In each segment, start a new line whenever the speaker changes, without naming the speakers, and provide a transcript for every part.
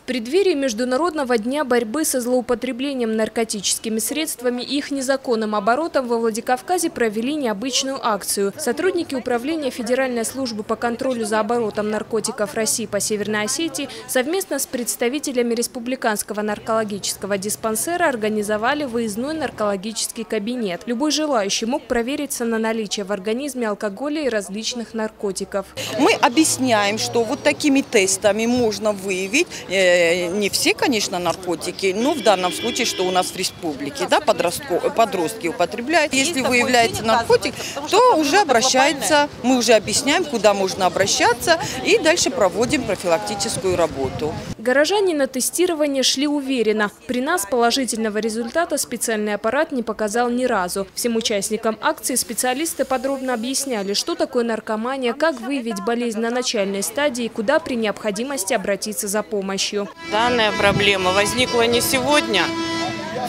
преддверии Международного дня борьбы со злоупотреблением наркотическими средствами и их незаконным оборотом во Владикавказе провели необычную акцию. Сотрудники Управления Федеральной службы по контролю за оборотом наркотиков России по Северной Осетии совместно с представителями Республиканского наркологического диспансера организовали выездной наркологический кабинет. Любой желающий мог провериться на наличие в организме алкоголя и различных наркотиков.
Мы объясняем, что вот такими тестами можно выявить не все, конечно, наркотики, но в данном случае, что у нас в республике, да, подростки употребляют. Если выявляется наркотик, то уже обращается, мы уже объясняем, куда можно обращаться, и дальше проводим профилактическую работу.
Горожане на тестирование шли уверенно. При нас положительного результата специальный аппарат не показал ни разу. Всем участникам акции специалисты подробно объясняли, что такое наркомания, как выявить болезнь на начальной стадии, куда при необходимости обратиться за помощью.
Данная проблема возникла не сегодня.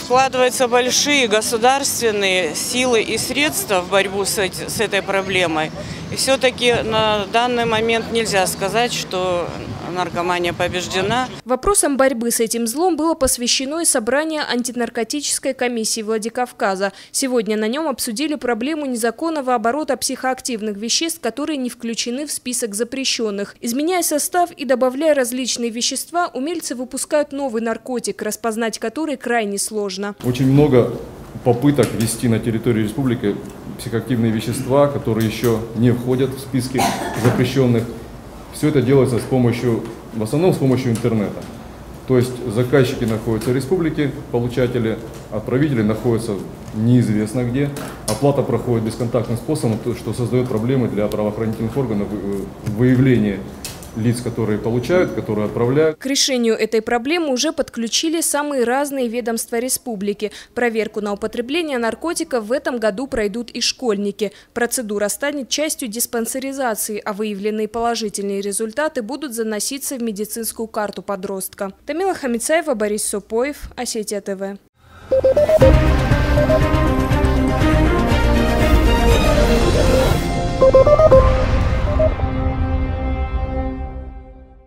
Вкладываются большие государственные силы и средства в борьбу с этой проблемой. И все-таки на данный момент нельзя сказать, что наркомания побеждена.
Вопросам борьбы с этим злом было посвящено и собрание антинаркотической комиссии Владикавказа. Сегодня на нем обсудили проблему незаконного оборота психоактивных веществ, которые не включены в список запрещенных. Изменяя состав и добавляя различные вещества, умельцы выпускают новый наркотик, распознать который крайне сложно.
Очень много попыток ввести на территории республики психоактивные вещества, которые еще не входят в списки запрещенных. Все это делается в основном с помощью интернета. То есть заказчики находятся в республике, получатели, отправители находятся неизвестно где. Оплата проходит бесконтактным способом, что создает проблемы для правоохранительных органов выявления лиц, которые получают, которые отправляют.
К решению этой проблемы уже подключили самые разные ведомства республики. Проверку на употребление наркотиков в этом году пройдут и школьники. Процедура станет частью диспансеризации, а выявленные положительные результаты будут заноситься в медицинскую карту подростка. Тамила Хамицаева, Борис Сопоев, Осетия ТВ.